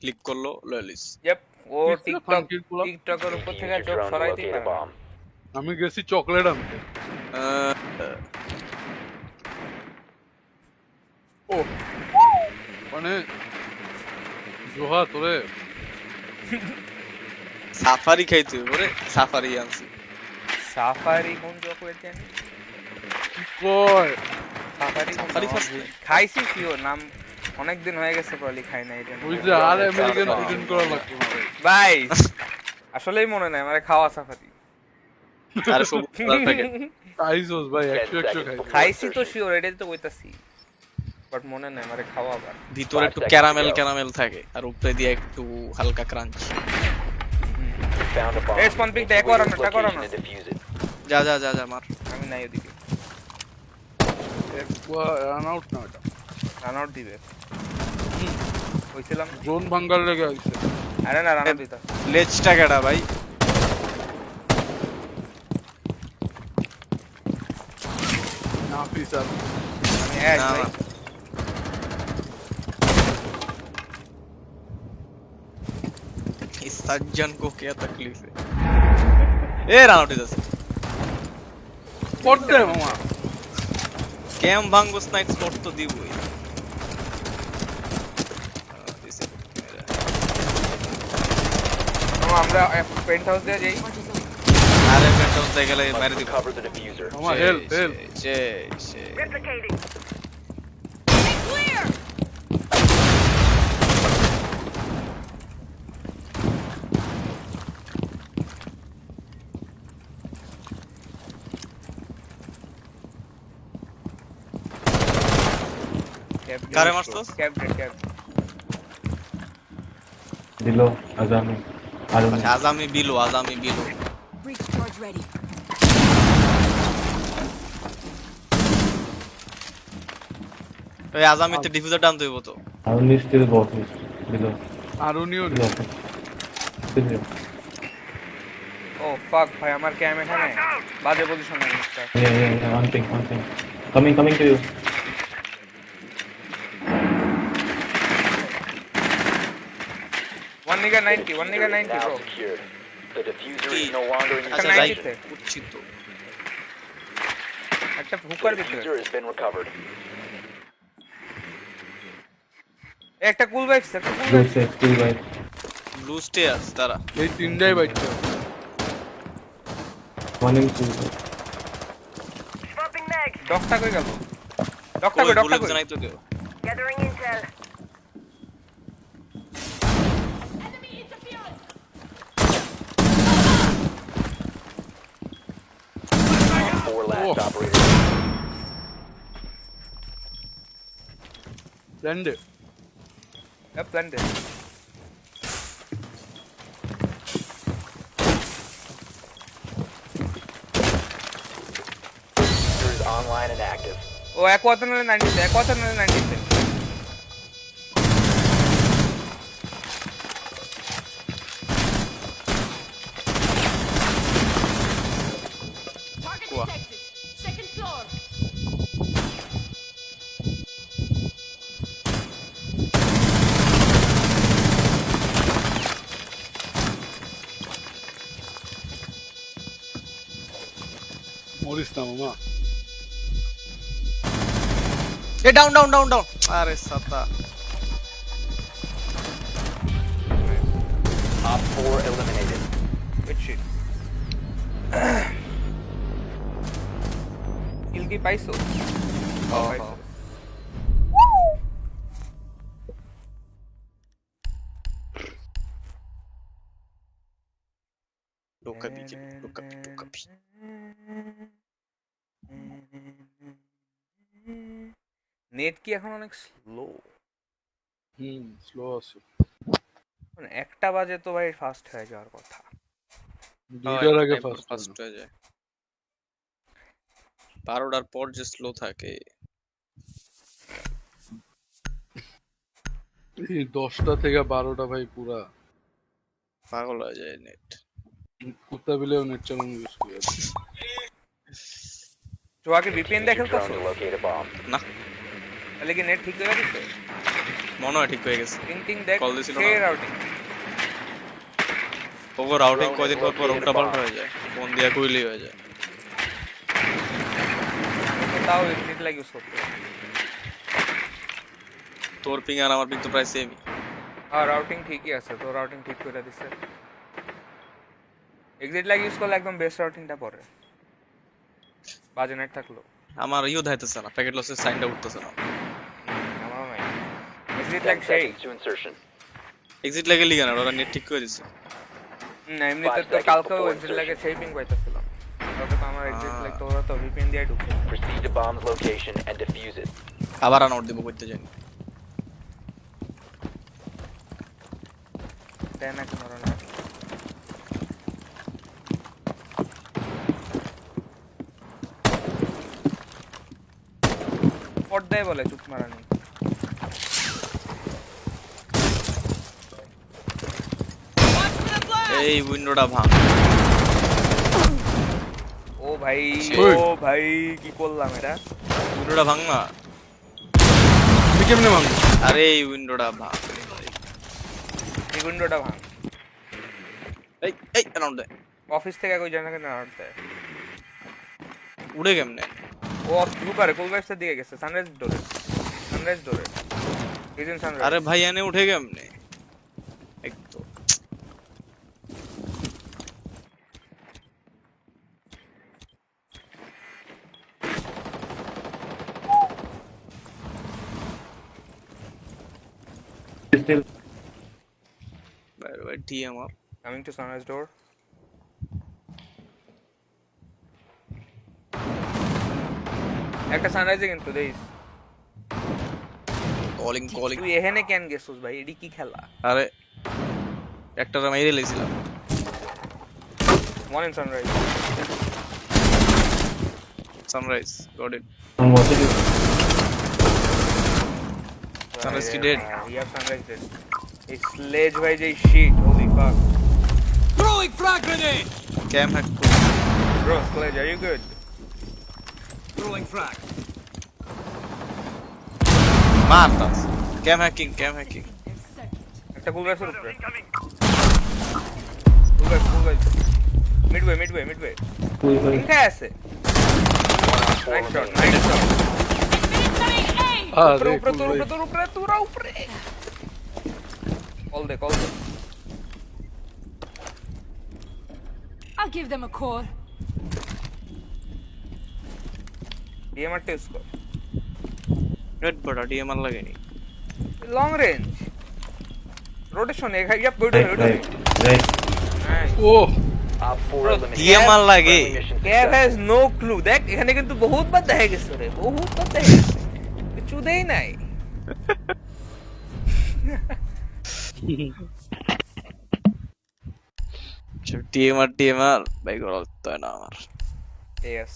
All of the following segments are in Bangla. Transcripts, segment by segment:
ক্লিক করলো লয়ালিস। জেপ ও টিকটকের উপর থেকে চোখ সরাইতেই পারে না। আমি গেছি চকলেট আনতে। ও মানে জোহা তোরে সাফারি খাইতে ওরে সাফারি আনছি। সাফারি কোন চকলেট জানি? কি কয় সাফারি সাফারি খাইছি খাইছি শিওর, নাম অনেকদিন হয়ে গেছে প্রলি খাই না এটা। ওই যে আর আমেরিকান প্রেজেন্ট করা লাগবে না ভাই আসলেই মনে নাই মানে খাওয়া সাফারি। আরে সবুজ কালার প্যাকেট। খাইছস ভাই 100 খাইছি তো শিওর, এটাই তো কইতাছি, বাট মনে নাই মানে খাওয়া আবার। ভিতরে একটু ক্যারামেল ক্যারামেল থাকে আর উপরে দিয়ে একটু হালকা ক্রাঞ্চ। এই স্পন পিক দেখো আর না টাকা না। যা যা যা যা মার। আমি নাই ওদিকে। রান আউট না এটা রান আউট দিবে কইছিলাম। জোন ভাঙ্গার লেগে আইছে। আরে না রান আউট দিতা। লেজটা কেডা ভাই? না পিসার আমি এক না, ভাই। না। इस सज्जन को क्या तकलीफ है? ए रान आउट इधर से স্পট দে মামা कैम भांग उस नाइट स्पॉट तो दी हुई আমরা পেন্ট হাউস দিয়ে যাই। अरे पेंट हाउस दे गले मार दी মামা হেল্প হেল্প जे जे কারে মারছস? ক্যাপ দিলো আজামি আর আজামি বিলো Breach charge ready. ওই আজামিতে ডিফিউজার টান দেব তো। only still bot is দিলো আর উনিও দিলো দিলো ও ফাক ভাই আমার ক্যাম এখানে বাজে পজিশনে একটা। yeah one thing coming to you one নিগা 90 ব্রো। আচ্ছা যাই উঠছি তো। একটা হুকার ভিতরে একটা cool bike blue set still right blue stairs তারা এই তিনটাই বাইচ্ছে one in two ডকটা কই গেল? ডক্টর ডকটা কই কই? জানাই তো কেউ। Gathering intel. ল্যান্ডে প্ল্যান দে। ও এক কথা নালে 90 Target Cool. detected. Second floor. মরিস না মামা এ ডাউন আরে সাতা Good shit. কিল কি পাইছো? পাইছো। টোকাপি নেট কি এখন অনেক স্লো? স্লো আছে মানে একটা বাজে তো ভাই ফাস্ট হয়ে যাওয়ার কথা। দুইটার আগে ফার্স্ট হয়ে যায়। 12টার পর যে স্লো থাকে। 10টা থেকে 12টা ভাই পুরা পাগল হয়ে যায় নেট। কুত্তা বিলেও নেট চালানো ইউজ করে জোয়াকে ভিপিএন দেখে তো না তাহলে কি নেট ঠিক করে দিছে? মনে হয় ঠিক হয়ে গেছে টিং দেখ Call দিছিল সেই না? রাউটিং ওগো রাউটিং কয়দিন পর পর উল্টা পাল্টা হয়ে যায় ফোন দিয়া কইলেই হয়ে যায় তাও এক্সিট লাইক ইউজ করতে তোর পিং আর আমার পিং তো প্রায় সেমই আর রাউটিং ঠিকই আছে তো রাউটিং ঠিক করে দিছে এক্সিট লাইক ইউজ করলে একদম বেস্ট রাউটিংটা পড়ে বাজে নেট থাকলো আমার ইও ধাইতেছে না প্যাকেট লসের সাইনটা উঠতেছে না আমারও নাই এক্সিট লাইক সেই To insertion. এক্সিট লাগে লিগা না ওরা নেট ঠিক করে দিছে না এমনিতে তো কালকেও এক্সিট লাইকে সেই পিং পাইতেছিলাম কালকে তো আমার এক্সিট লাইক তো ওরা তো ভিপিএন দিয়ে ঢুকছে Proceed to bomb's location and defuse it. আবার আনোট দিব করতে জানি দেয় না কোনো না পট দেয় বলে চুপ মারানি এই উইন্ডোটা ভাঙ ও ভাই ওই। ও ভাই কি করলাম এটা উইন্ডোটা ভাঙ না তুই কেমনে মানবি আরে এই উইন্ডোটা ভাঙ এই উইন্ডোটা ভাঙ এই এই আনোট দে অফিস থেকে কই জানা কেন আনতে উড়ে কেমনে ও লুকারে কোলগাইসের দিকে গেছে সানরাইজ ডোরে রিজন সানরাইজ আরে ভাই এনে উঠে কেমনে এক তো Still. বাইরে ভাই টি আমার কামিং টু সানরাইজ ডোর একটা সানরাইজে কিন্তু দেইস কলিং কলিং তুই এখানে কেন গেছস ভাই এডি কি খেলা আরে একটা মাইরে লাইছিলাম one in sunrise sunrise got it I'm watching you. Sunrise is dead. Yeah, Sunrise dead. It's sledge by the shit. Holy fuck. Cam hack Bro, Sledge, are you good? মারতাস ক্যাম হ্যাকিং একটা কুল গাছের উপরে কুল গাছ মিডওয়ে Cool, cool. কোথায় আছে নাইস শট আরে উপরে কল দে I'll give them a call. DMR test কর রেড বড়া ডিএমআর লাগেনি long range rotation yup Right. ও Op 4 Bro, eliminated. ডিএমআর লাগে Friendly mission ক্যাভ success. হ্যাজ নো ক্লু দেখ এখানে কিন্তু বহুতবার দেখা গেছে রে বহুতবার দেখা গেছে কিছু দেই নাই টিএমআর ভাই গরল তো না আমার ইয়েস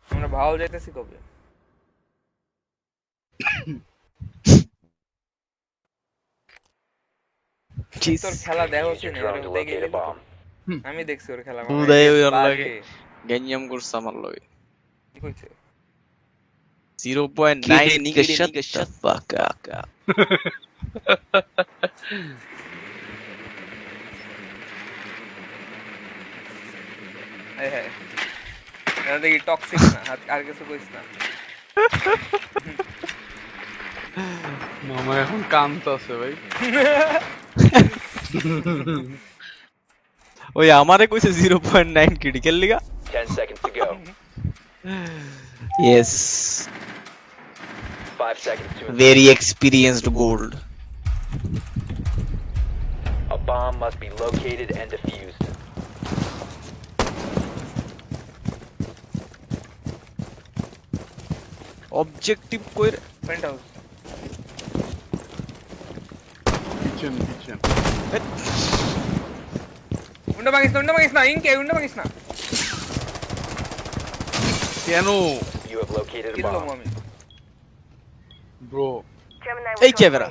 আমরা ভাও যাইতেছি কবে তোর খেলা দেখো Use your drone to locate a bomb. আমি দেখছি ওর খেলা উদয় ওর লাগে গেঞ্জাম করছে আমার লগে কি কইছে 0.9 nigga shut the fuck up হ্যাঁ এটা দেখি টক্সিক না আর কিছু কইছ না মামা এখন কামতাছে ভাই ওই আমারে কইছে 0.9 critical Liga 10 seconds to go. yes 5 seconds to very experienced gold A bomb must be located and defused. objective কইরে ফ্রেন্ড হাউস কিচেন উন্ডা ভাঙিস না ইনকে উন্ডা ভাঙিস না কেন You have located a কিনলাম bomb. আমি ব্রো? Gemini এই ক্যামেরা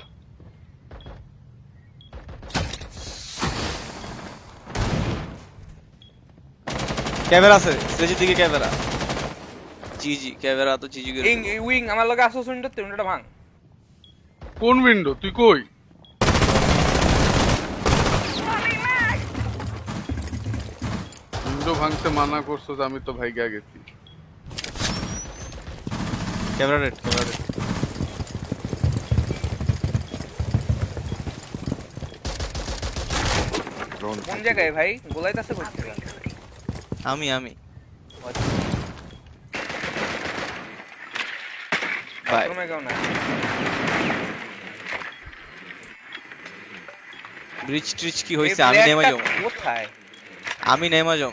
ক্যামেরা আছে সেজির দিকে ক্যামেরা জি জি ক্যামেরা তো জি জি করে উইং আমার লগে আসো উন্ডাতে উন্ডাটা ভাঙ কোন উইন্ডো তুই কই? উইন্ডো ভাঙতে মানা করছো, আমি তো ভাইগা গেছি। ক্যামেরা রেড কোন জায়গায় ভাই গোলাইতাছে করতে আমি ভাই তুমি কেউ না ব্রিজ ট্রিচ কি হইছে আমি নেমে যাও কোথায় আমি নেমে যাও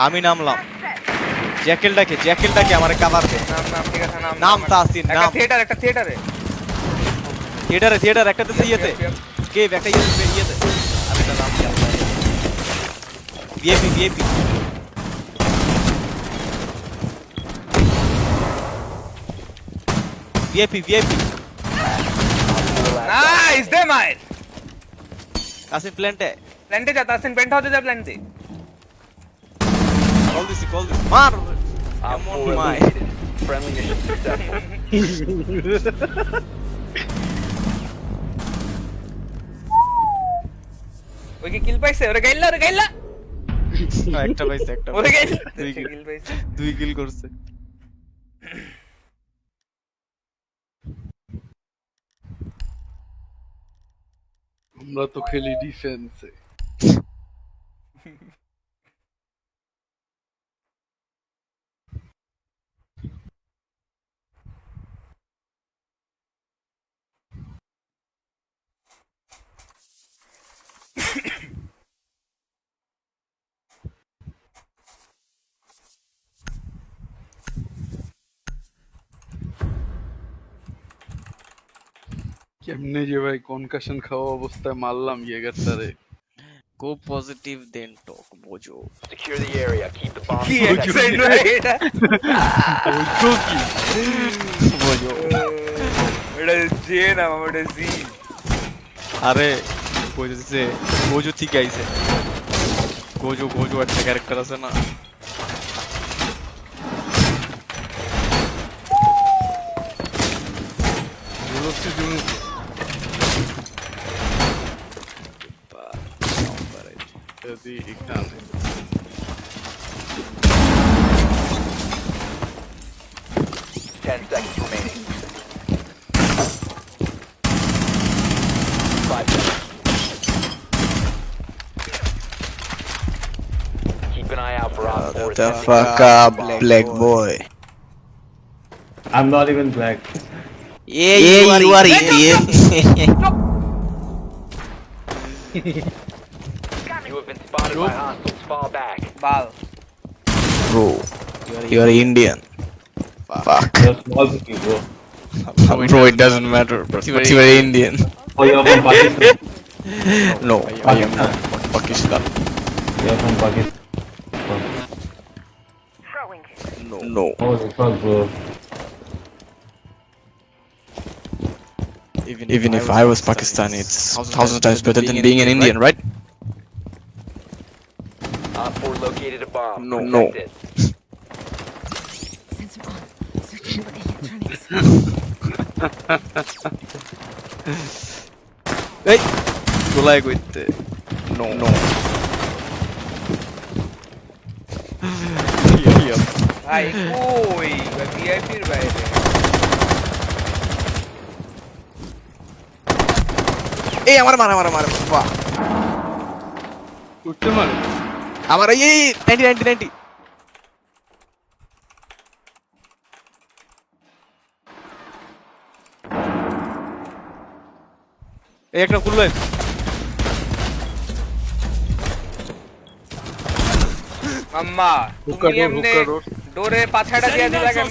আমি নামলাম জ্যাকেলটাকে আমারে কভার দে নাম ঠিক আছে নাম তাসিন নাম একটা থিয়েটারে থিয়েটার একটাতে ইয়েতে কেভ একটা ইয়েতে আমি তো নাম জানি ভিআইপি নাইস দে মাইর আসিন প্ল্যান্টে প্ল্যান্টে যা তাসিন পেন্ট হাউসে যা প্ল্যান্টে কল দিছি মার Op 4 my. eliminated. Friendly mission successful. ওই কি কিল পাইছে ওরে গাইলা একটা পাইছে ওরে গাইলা দুই kill। কিল পাইছে 2 কিল করছে আমরা তো খেলি ডিফেন্সে। কেমনে যে ভাই কনকাশন খাওয়া অবস্থায় মারলাম ইয়েগারটারে। গো পজিটিভ দেন টক বোঝো Secure the area. Keep the bomb কি protected. এক্সাইট ভাই এটা ওইতো কি বোঝো এটা জে না আমাদের জি আরে কইতেছে গোজো ঠিক আইছে গোজো একটা ক্যারেক্টার আছে না বলছি জুনু যদি এখানে 10 seconds remaining. 5 seconds. Keep an eye out for Op 4. the fuck up black boy I'm not even black. yeah you are Indian You have been spotted by hostiles. Fall back. Bal bro you are Indian fuck You're small cookie, bro. bro it doesn't matter but you are Indian Oh, you're from Pakistan. no I am not from Pakistan You're from Pakistan. Throwing. no Oh, the fuck, bro. even if I was Pakistani it's 1,000 times better than being an Indian right Op 4 located a bomb. No. Protect it. Sensor on. Switching to electronics. এই গোলায় কইতে no ভাই কই ভিআইপির বাইরে এই আমার মারা বাহ করতে মারে আমার এই 90 এই একটা খুললো আম্মা হুক্কা তুমি ডোর, এমনি হুক্কা ডোর। ডোরে পাছাটা দিয়া দিলা কেন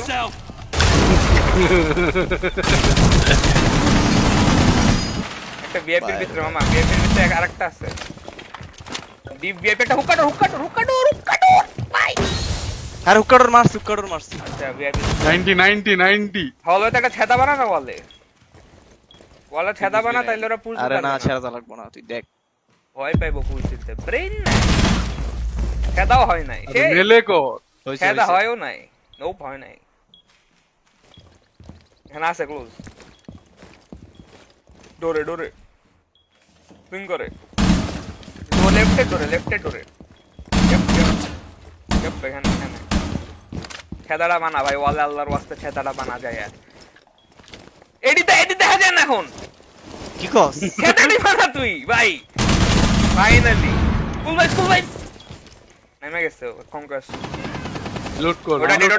একটা একটা ভিআইপির ভিতরে মামা, ভিআইপির ভিতরে আরেকটা আছে। ডিপ ভিআইপি একটা হুকাডোর ভাই। আর হুক্কাডোর মারছি। আচ্ছা ভিআইপি 90 হলে তো একটা ছেদা বানা না বলে ছেদা বানা, তাইলে ওরা পুশ আরে না ছেড়া লাগবো না, তুই দেখ। ভয় পাইবো পুশ দিতে, ব্রেইন নাই, ছেদাও হয় নাই, সে মেলে কর। ছেদা হয়ও নাই, নোপ হয় নাই। এখানে আছে ক্লোজ, ডোরে পিং করে, ও লেফটে ডোরে এখানে ছেদাটা বানা ভাই, ওয়ালে আল্লাহর ওয়াস্তে ছেদাটা বানা যায়। আর এডিতে দেখা যায় না এখন, কি কস? ছেদাটি বানা তুই ভাই, ফাইনালি স্কুল ভাই নেমে গেছে কংগ্রেস। লোড কর। ওটা ডেট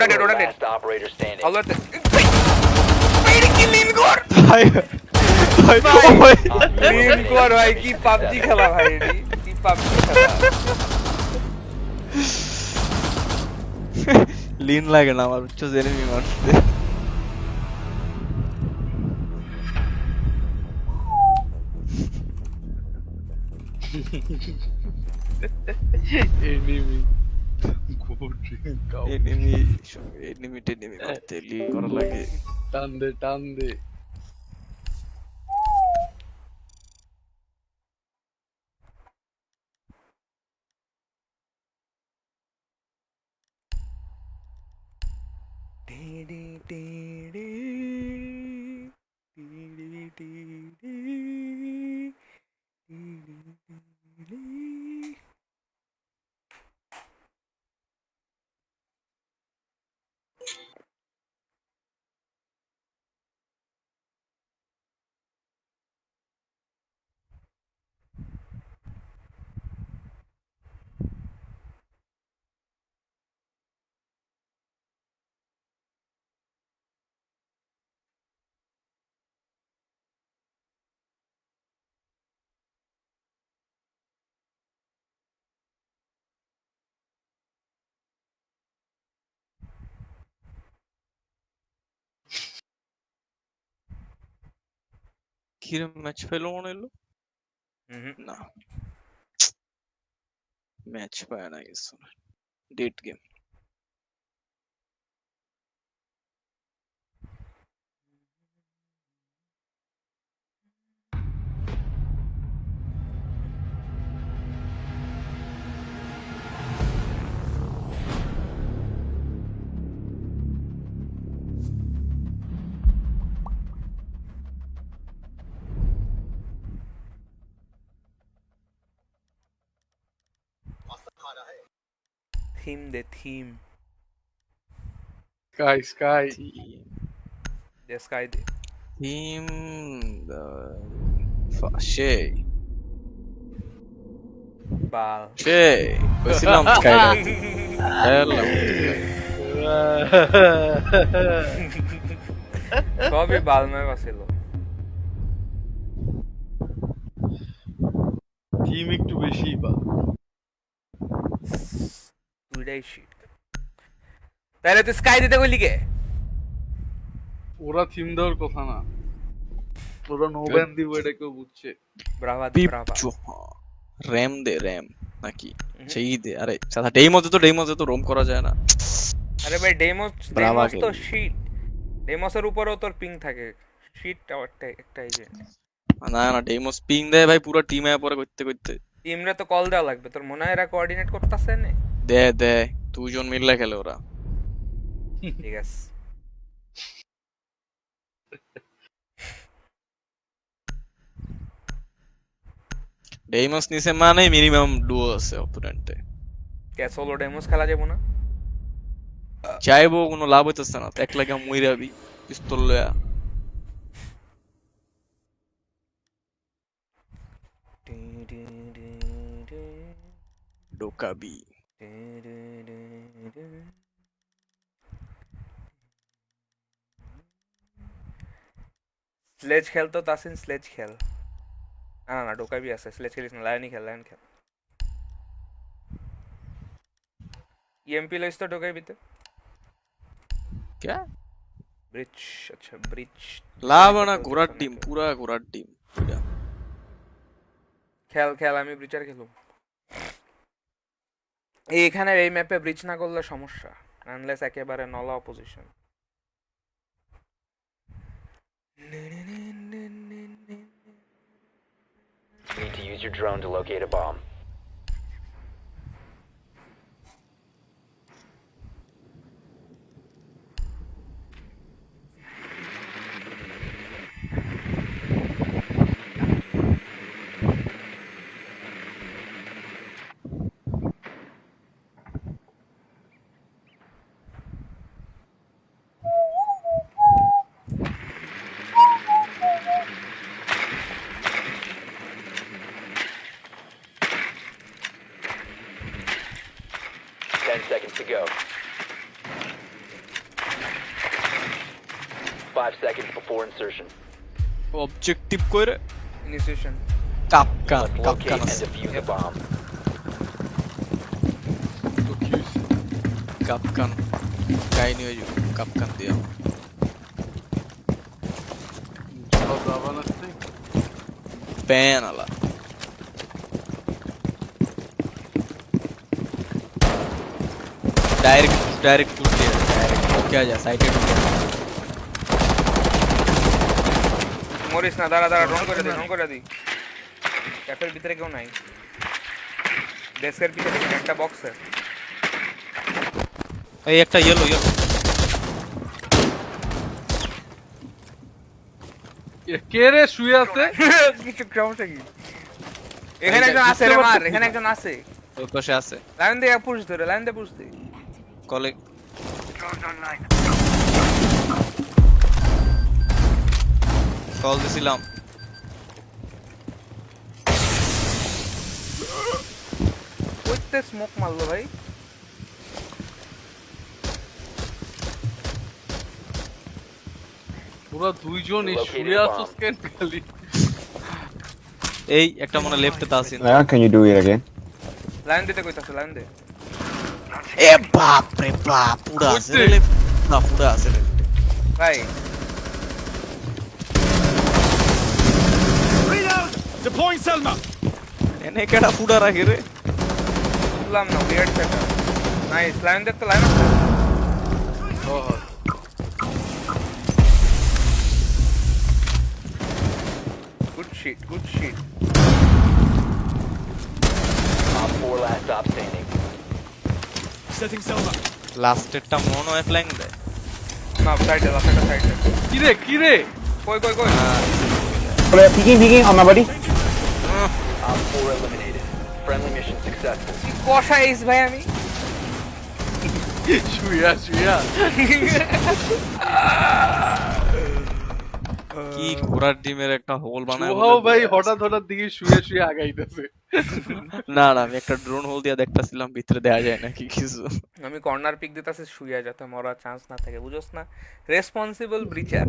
Last operator standing. হলতে ভাই কি লিন কর ভাই ভাই ভাই, লিন কর ভাই, কি পাবজি খেলা ভাই, কি পাবজি খেলা। লিন লাগে না আমার, উচ্চ এনিমি মারতে। এনিমি গুড কাউ এনিমি মারতে লিন করা লাগে। টান দে কিরম ম্যাচ পেলো মনে হলো না, ম্যাচ পায় না কিছু, dead game. Theme sky sky দে থিম সেই বাল কইছিলাম স্কাই হ্যালো সবই বালময় বাসিল। টিম একটু বেশি বা দুইটাই শিট। তাহলে তুই স্কাই দিতে কইলি কে? ওরা থিম দেওয়ার কথা না, ওরা নোব্যান দিব, এটা কেউ বুঝছে। ব্রাভা ব্রাভা র‍্যাম দে র‍্যাম নাকি সেই দে। আরে সাদা ডেমোতে তো রোম করা যায় না। আরে ভাই ডেমোস তো শিট, ডেমোসের উপরেও তোর পিং থাকে, শিট একটাই যে না ডেমোস পিং দেয় ভাই পুরো টিমে পরে করতে টিমরে তো কল দেওয়া লাগবে। তোর মনে হয় এরা কোঅর্ডিনেট করতেছে না? দে দুজন মিলে খেলে ওরা। ঠিক আছে ডেমোস নিছে মানে মিনিমাম ডুও আছে অপোনেন্টে। কে সোলো ডেমোস খেলা যাবো না? চাইবো কোনো লাভ হইতেছে না, এক লাগে মুইরাবি পিস্তল লয়া ঢোকাবি। স্লেজ খেল তো তাসিন, স্লেজ খেল। না ঢোকাবি আছে, স্লেজ খেলিস না, লায়নি খেল ইএমপি লইস তো ঢোকাবিতে क्या ব্রিজ। আচ্ছা ব্রিজ লাভ না, ঘোড়ার টিম পুরা ঘোড়ার টিম। খেল আমি ব্রিচার খেলুম। এইখানে এই ম্যাপে ব্রিচ না করলে সমস্যা, আনলেস একেবারে নলা opposition. You need to use your drone to locate a bomb. Seconds to go. 5 seconds before insertion. Objective করে ইনিশিয়েশন। কাপকান Locate কাপকান and আছে defuse the bomb. তো কি হইছে? কাপকান কাহিনী হয়ে যাবে কাপকান দিয়া জবাব দাবান আছে? প্যান আলা डायरेक्ट टूट गया डायरेक्ट क्या जा साइड टूट गया মরিস না, দাঁড়া ড্রোন করে দি। ক্যাফের ভিতরে কেউ নাই, ডেস্কের পিছনে একটা বক্স আছে। এই একটা ইয়েলো কে রে শুয়ে আছে? কিছু সমস্যা কি? এখানে একজন আছে রে মার, এখানে একজন আছে। ওই পাশে আছে লাইন দিয়ে পুশ ধরে, লাইন দিয়ে পুশ দে। কলিগ কল দিছিলাম কইতে স্মোক মারলো ভাই। পুরো দুইজন এই শুয়ে আছস কেন খালি? এই একটা মনে লেফটে তা আছে Can you do it again? Line দিতে কইতাছে, লাইন দে। এ বাপ রে বাপ পুরা আছে রে লেফট না পুরা আছে রে ভাই এনে কেডা পুরা রাখে রে বুঝলাম না, উইয়ার্ড সেটা। নাইস, লাইন দেখতে লাইন আছে। Good shit, good shit. Op 4 last stop standing. লাস্টেরটা মনে হয় ফ্ল্যাং দেয় না সাইডে, লাস্টটা সাইডে। কি রে? কই Peeking on my body. Op 4 eliminated. Friendly mission successful. কি কষাইস ভাই আমি। শুয়া কি ঘোড়ার ডিমের একটা হোল বানায় ওহাও ভাই হঠাৎ দিকে শুয়ে আগাইতেছে। না আমি একটা ড্রোন হোল দিয়া দেখতাছিলাম ভিতরে দেখা যায় নাকি কিছু আমি কর্নার পিক দিতাছি শুইয়া, যাতে মরার চান্স না থাকে, বুঝছস না? Responsible ব্রিচার।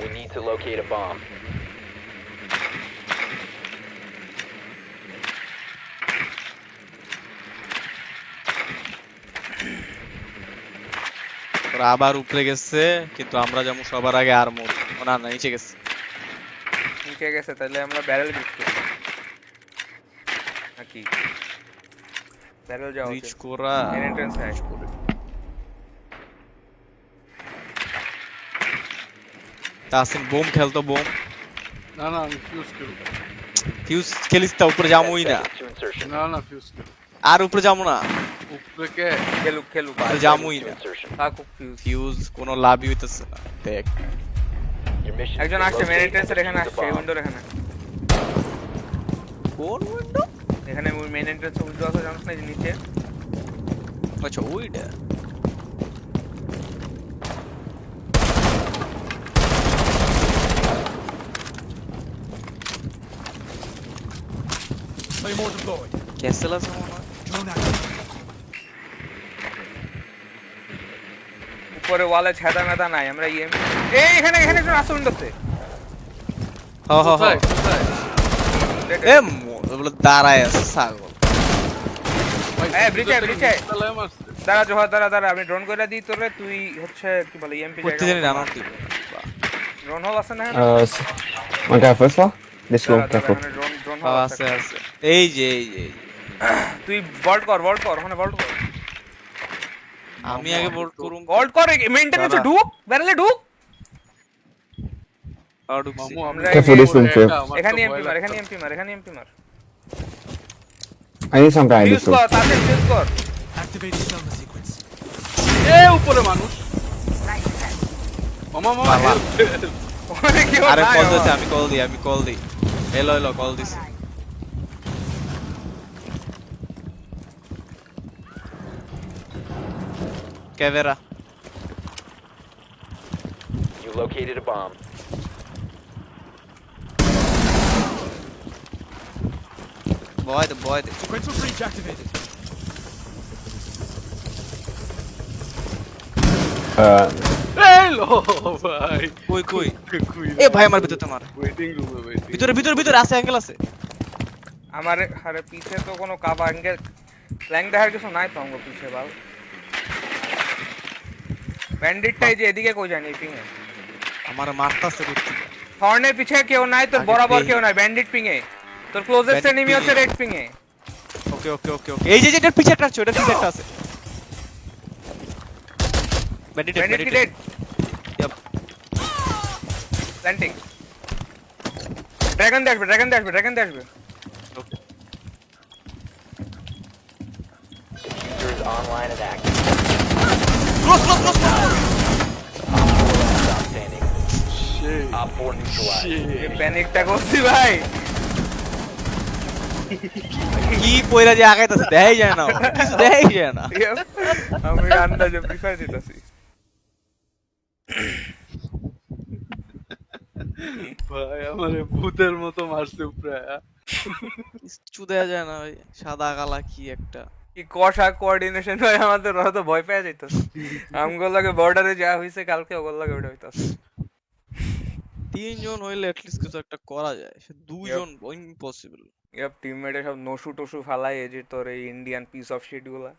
We need to locate a bomb. ওরা আবার উপরে গেছে কিন্তু আমরা যেমন সবার আগে আর মোর না নিচে গেছে নিচে গেছে, তাহলে আমরা ব্যারেল বিট করি নাকি? ব্যারেল যাও রিচ করা এন্ট্রান্স হ্যাশ করে। তাসিন বুম খেলতো বুম না আমি ফিউজ করি। ফিউজ খেলিস তা উপরে যামই না To insertion. না ফিউজ করি। আর উপরে যামু না উপরে কে? খেলুক উপরে যামুই To না insertion. থাকুক ফিউজ। ফিউজ কোনো লাভই হইতেছে না দেখ Your mission is একজন to আসছে মেন locate এন্ট্রান্সের and এখানে defuse the আসছে, এই bomb. উইন্ডোর এখানে। কোন উইন্ডো এখানে মেন এন্ট্রান্সে উইন্ডো আছে, জানিস না, এই যে নিচে। আচ্ছা ওইটা ক্যাসেল আছে মনে হয় উপরে ওয়ালে ছেদা মেদা নাই আমরা ইএম এই এখানে এখানে একজন আসুন করতে হ হ হ কোথায় কোথায় এ বলে দাঁড়ায় আছে ছাগল ভাই, এই, ব্রিজে, ব্রিজে। তালায় মারছে। দাঁড়া জোহর দাঁড়া আমি ড্রোন করে দিই তোরে তুই হচ্ছে কি বলে ইএমপি করতে জানি না আমার দিবে ড্রোন হল আছে না One guy first floor. This room, careful. Drone drone হল আছে আছে এই যে এই যে এই যে। তুই ভল্ট কর ওখানে ভল্ট কর আমি আগে বোল্ট করুম ভল্ট কর মেইনটেনেন্সে দাঁড়া। ঢুক ব্যারেলে ঢুক আর ঢুকছি মামু, আমরা Careful, এই this room, একা, sir. আমার তো এখানে ভয় এমপি মার লাগছে। এখানে এমপি মার এখানে এমপি মার I need some guy in use this room. কর তাতে ইউজ কর এ উপরে মানুষ মামা মামা বাবা। help! ওখানে কেউ আরে নাই কল আমার। দিছে আমি কল দিই এলো এলো কল দিছি camera You located a bomb. বয় দে এই লো ভাই কই কই কুই এ ভাই আমার ভিতরে মার ওয়েটিং রুমে ওয়েটিং ভিতরে আছে অ্যাঙ্গেল আছে আমার আরে পিছে তো কোনো কাবা অ্যাঙ্গেল প্ল্যাং দেখার কিছু নাই তো আমার পিছে বাল ব্যান্ডিটটাই যে এদিকে কই জানি পিং এ আমার মারতাছে করতে হর্নের পিছে কেউ নাই তোর আগে বরাবর পেয়ে। কেউ নাই ব্যান্ডিট পিং এ তোর ক্লোজেস্ট Bandit এনিমি ping হচ্ছে এ। রেড পিং এ ওকে এই যে এটার পিছে একটা আছে ওটার পিছে একটা আছে ব্যান্ডিট কি bandit red Yep. Planting dragon আসবে Diffuser is online and active. Close Stop standing. Op 4 neutralized. প্যানিকটা করছি ভাই কি পয়রা যে আগাইতাছে দেখাই যায় না কিছু দেখাই যায় না আমি আন্দাজে প্রিফার দিতেছি ভাই আমারে ভূতের মতো মারছে উপরে কিছু দেয়া যায় না ভাই সাদা কালা কি একটা কি কষা কোঅর্ডিনেশন হয় আমাদের ওরা তো ভয় পেয়ে যাইতেছে আমগুলো লাগে বর্ডারে যা হইছে কালকে ওগুলো লাগে ওটা হইতাছে তিনজন হইলে at least কিছু একটা করা যায় সে দুইজন ইম্পসিবল ইয়াপ টিমমেটে সব নসু টসু ফালাই এই যে তোর এই ইন্ডিয়ান পিস অফ শিট গুলা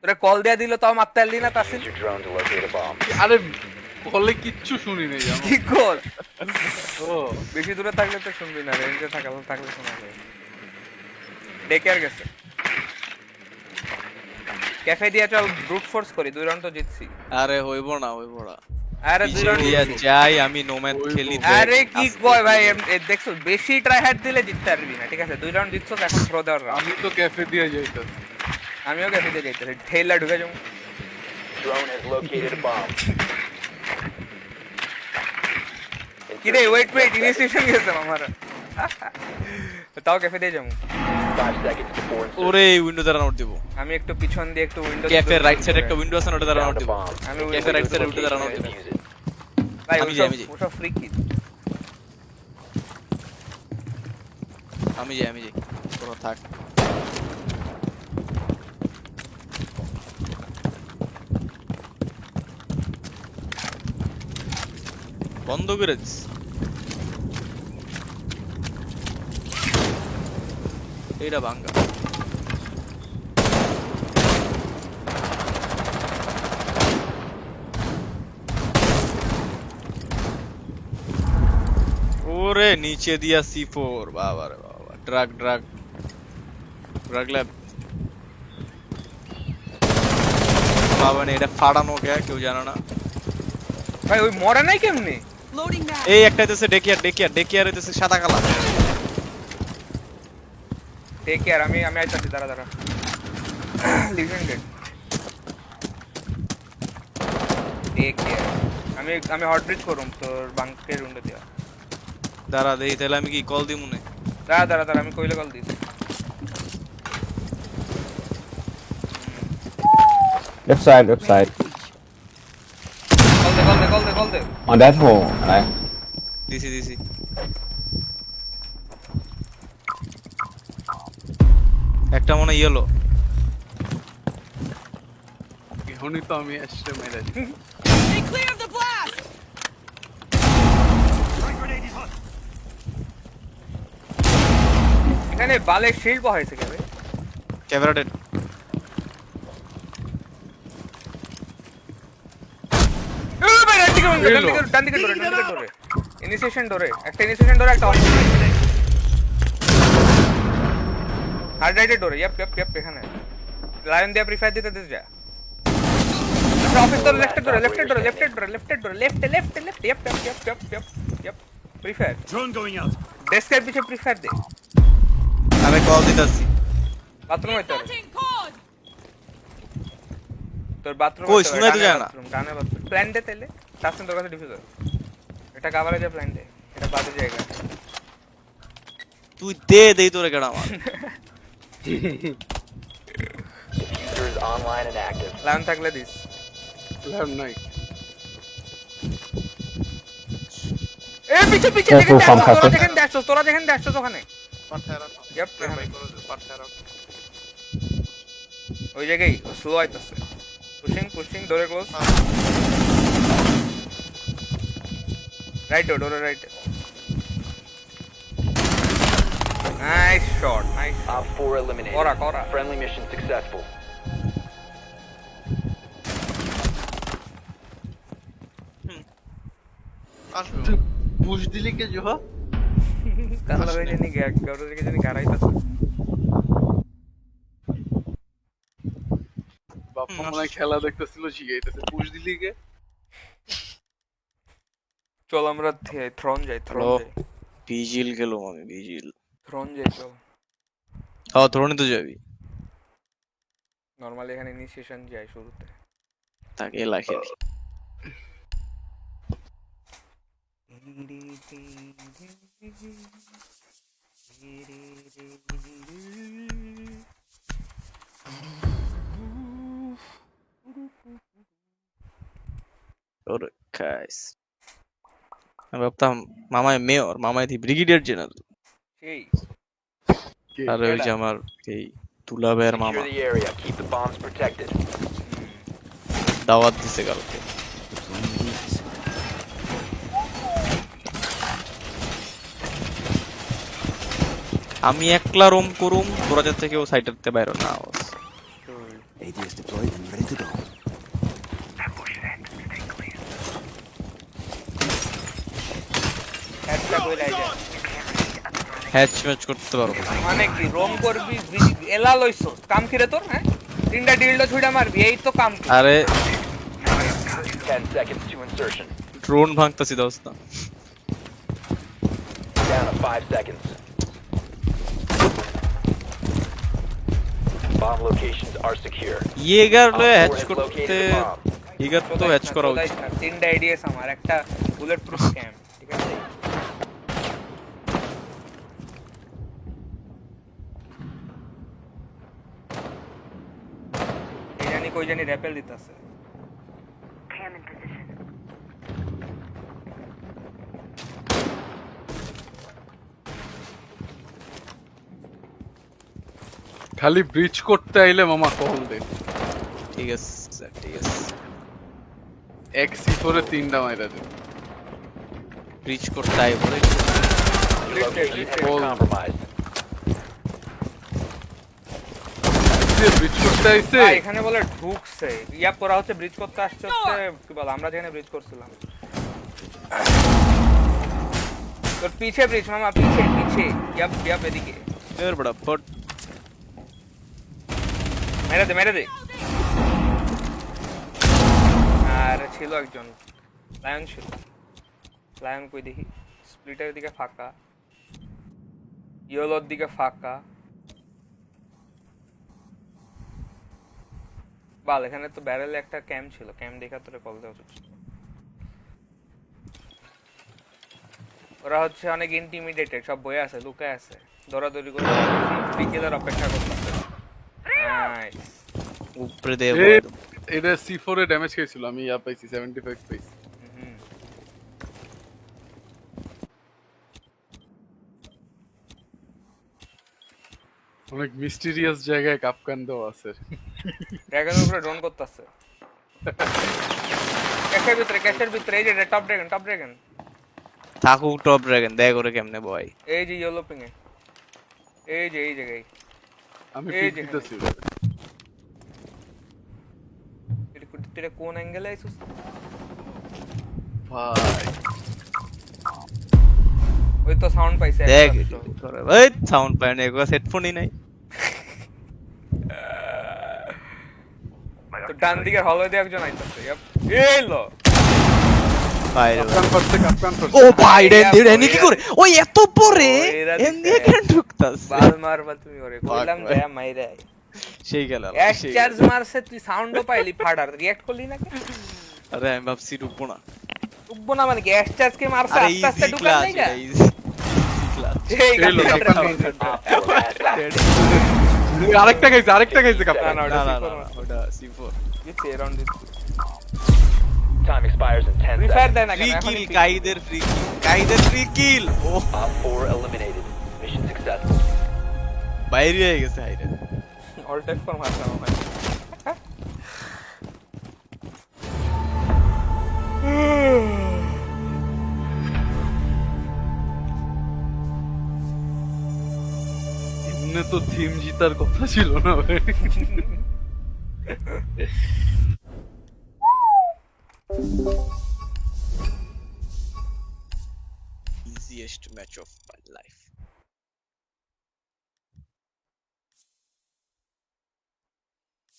তোরা কল দেয়া দিল তাও মারতে পারলি না Tasin Use your drone to locate a bomb. আরে বলে কিচ্ছু শুনি নাই জানো কি কর ও বেশি দূরে থাকলে তো শুনবি না রেঞ্জে থাকলে শোনা যায় ডেকে আর গেছে ক্যাফে দিয়া চল ব্রুট ফোর্স করি 2 রাউন্ড তো জিতছি আরে হইব না আরে 2 রাউন্ড দিয়া যাই আমি নোম্যান হইবো। খেলি আরে কি কয় ভাই দেখছো বেশি ট্রাই হার্ড দিলে জিততে পারবি না ঠিক আছে 2 রাউন্ড জিতছো এখন থ্রো দেওয়ার round। আমি তো ক্যাফে দিয়ে যাইতাছি আমিও ক্যাফে দিয়ে যাইতেছি ঠেলা ঢুকে যাবো Drone has located a bomb. কি রে ওয়েট ইনিশিয়েশন গেছে আমার তাও ক্যাফে দিয়ে যাবো 5 seconds before insertion. ওরে উইন্ডো দ্বারা নোট দিব আমি একটু পিছন দিয়ে একটু উইন্ডো ক্যাফে রাইট সাইডে একটা উইন্ডো আছে না ওটা দ্বারা নোট Found a দিব bomb. আমি ক্যাফে রাইট সাইডে উইন্ডো দ্বারা নোট দিব Defuse it. ভাই আমি যাই। ওসব ফ্রি কি আমি যাই তোরা থাক বন্ধ করে দিস এইটা ভাঙ্গা ওরে নিচে দিয়া C4 বাবা রে বাবা ড্রাগ ল্যাব বাবা নে এটা ফাড়ানো কে কেউ জানে না ভাই ওই মরে নাই কেমনে এই একটা হইতেছে ডেকিয়ার হইতেছে সাদা কালা টেক কেয়ার আমি আইতাছি দাঁড়া লিজেন্ডেড টেক কেয়ার আমি হট ব্রিজ করুম তোর বাঙ্কের রুন্ডে দিয়া দাঁড়া দেই তাহলে আমি কি কল দিই মনে দাঁড়া আমি কইলে কল দিছি Left side. কল দে On that hole, right? দিছি একটা মনে ইয়েলো এখনই তো আমি এসে মেরে দিই। Stay clear of the blast! এখানে বালে শিল্ড বহাইছে কে ভাই ক্যামেরা ডেড ডান দিকে ডোরে ইনিশিয়েশন ডোরে একটা ইনিশিয়েশন ডোরে একটা হার্ড রাইটের ডোরে ইয়াপ এখানে লায়ন দিয়া প্রিফায়ার দিতে যা অফিস ডোরে লেফটের ডোরে left yup prefire drone going out ডেস্কের পিছে প্রিফায়ার দে আমি কল দিতাছি বাথরুম হইতে হবে Starting code! তোর বাথরুম কই, শোনাই তো যায় না। ডানে বাথরুম প্ল্যান দে তাইলে তাসন তোর কাছে ডিফিউজার এটা কাভারে যা প্ল্যান দে এটা বাদে জায়গা তুই দেই তোরে কেডা আমার Diffuser is online and active. Lion থাকলে দিস ল্যাব নাই। এ পিছে Careful from cafe. তোরা দেখেন দেখছো ওখানে ইয়াপ ওই জায়গায় স্লো আইতাছে পুশিং ডোরে ক্লোজ রাইট ডোরে right nice shot nice Op 4 eliminated. Kora. Friendly mission successful. আসবে তুই পুশ দিলি কে জোহা? কালা হয়ে জানি গাড়ি থেকে জানি গাড়াইতাছে বাপ্পা মনে হয় খেলা দেখতেছিল শিখাইতেছে। পুশ দিলি কে? চল আমরা থ্রোন যাই হ্যালো। ভিজিল গেল আমি ভিজিল থ্রোন যাই চল হ্যাঁ ধরনি তো যাবি নরমালি এখানে ইনিশিয়েশন যাই শুরুতে তাকে লাখে ওরে খাইস আমি ভাবতাম মামায় মেয়র মামায় দি ব্রিগেডিয়ার জেনারেল সেই কে? আর ওই যে আমার এই তুলাবের মামা Secure the area. Keep the bombs protected. দাওয়াত দিছে কালকে আমি একলা রোম করুম তোরা যাতে কেউ সাইডেতে বাইরে না আওয়াজ ADS deployed and ready to go. একটা কই রাই যায় হ্যাচ ম্যাচ করতে পারবো মানে কি রোম করবি এলা লইছো কাম কিরে তোর হ্যাঁ তিনটা ডিলডো ছুড়া মারবি এই তো কাম আরে 10 seconds to insertion. ড্রোন ভাঙতাছি দোস্ত Down to 5 seconds. Bomb locations are secure. ইয়েগার Op লয়ে 4 হ্যাচ has করতে located the bomb. ইয়েগার তো হ্যাচ করা উচিত তিনটা আইডিয়াস আমার একটা বুলেট প্রুফ ক্যাম ঠিক আছে এই জানি কই জানি র্যাপেল দিতাছে Cam in position. খালি ব্রিজ করতে আইলে মামা কল দে। ঠিক আছে স্যার ঠিক আছে এক সিফোরে 3টা মাইরা দে। রিচ করতে আই বলে Your location is Hold. compromised. Bridge করতে আইছে। ভাই এখানে বলে ঢুকছে ইয়াপ করা হচ্ছে ব্রিজ করতে আসছে হচ্ছে কি বল আমরা যেখানে ব্রিজ করছিলাম তোর পিছে ব্রিজ মামা পিছে ইয়াপ এদিকে এর বড় বট মেরে দে আর ছিল একজন লায়ন ছিল লায়ন কই দেখি স্প্লিটার দিকে ফাঁকা ইয়েলোর দিকে ফাঁকা বাল এখানে তো ব্যারেলে একটা ক্যাম্প ছিল ক্যাম্প দেখা তোরে কল দেওয়া উচিত ছিল। ওরা হচ্ছে অনেক ইন্টিমিডেটেড সব বয়ে আছে লুকায় আছে দৌড়াদৌড়ি করে বিকেলের অপেক্ষা করতেছে নাইস উপরে দেব এটা C4 এ ড্যামেজ খেয়েছিল। আমি ইয়া পাইছি 75 পাইছি। অনেক মিস্টিরিয়াস জায়গায় কাপকান দেওয়া আছে। ড্রাগনের উপরে ড্রোন করতেছে। ক্যাশের ভিতরে এই যে টপ ড্রাগন থাকুক টপ ড্রাগন দেয় করে কেমনে বয়। এই যে ইয়েলো পিং এ এই জায়গায় আমি এই পিক যে দিতেছি। এটা কোন অ্যাঙ্গেলে আইছিস ভাই ওই তো সাউন্ড পাইছে দেখ একটা। এই সাউন্ড পায় না এগুলো হেডফোনই নাই। তো ডান দিকের হলওয়ে দিয়ে একজন আইতাছে এই লো বাইরে কাপকান করছে, কাপকান করছে। ও ভাই রেনি কি করে ওই এত পরে এম দিয়ে কেন ঢুকতাস বাল মারবা তুমি ওরে কইলাম ভাই। যা মাইরে সেই গেল এস চার্জ মারছে তুই সাউন্ডও পাইলি ফাটার রিঅ্যাক্ট করলি না কেন? আরে আমি ভাবছি ঢুকবো না। উঠবো না মানে গ্যাস চার্জ কে মারছে আরে আস্তে আস্তে ইজি ঢুকার ক্লাস নাইগা ইজি ক্লাস এই এই লো, গাছটা কাপকান ঢুকার করছে। আরেকটা খাইছে কাপকান। না, না ওটা না C4 না ওটা C4 দিচ্ছে around দিচ্ছে Time expires in 10 free fire seconds. দেয় না ফ্রি কেন কিল এখন কাইদের ফ্রি কিল ও Op 4 eliminated. Mission successful. বাইরে হয়ে গেছে হাইরে। অল টেক ফর মারছে আমার এমনি তো থিম জিতার কথা ছিল না ভাই। Easiest match of my life.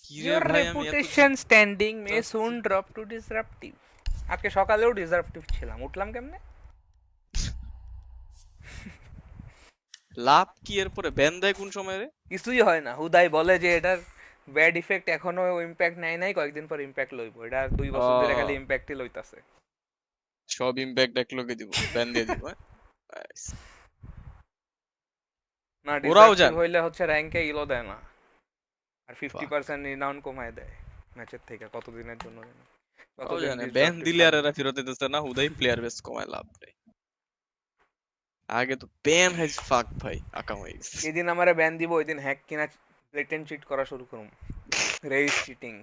কি রে Your ভাই আমি এত reputation standing may soon drop to disruptive. আজকে সকালেও ডিসরাপটিভ ছিলাম উঠলাম কেমনে লাভ কি এর পরে ব্যান দেয় কোন সময় রে? কিছুই হয় না হুদাই বলে যে এটার ব্যাড ইফেক্ট এখনো ইমপ্যাক্ট নাই কয়েকদিন পর ইমপ্যাক্ট লইব এটা 2 বছর ধরে খালি ইমপ্যাক্টই লইতাছে সব ইমপ্যাক্ট এক লোকে দিব ব্যান দিয়ে দিব Nice. না ওরাও ডিসরাপটিভ জানে। হইলে হচ্ছে র‍্যাঙ্কে ইলো দেয় না আর 50% রিনাউন্ড কমায় দেয় ম্যাচের থেকে কতদিনের জন্য জানি ও কতদিন জানে disruptive ব্যান দিলে আর থাকবে। এরা ফেরত দিতেছে না হুদাই প্লেয়ার বেস কমায় লাভ নেই। আগে তো ব্যান হাইজ ফাক ভাই আকাম হয়ে গেছে। যেদিন আমারে ব্যান দিব ওই দিন হ্যাক কিনা ব্লেটেন্ট চিট করা শুরু করুম রেইস চিটিং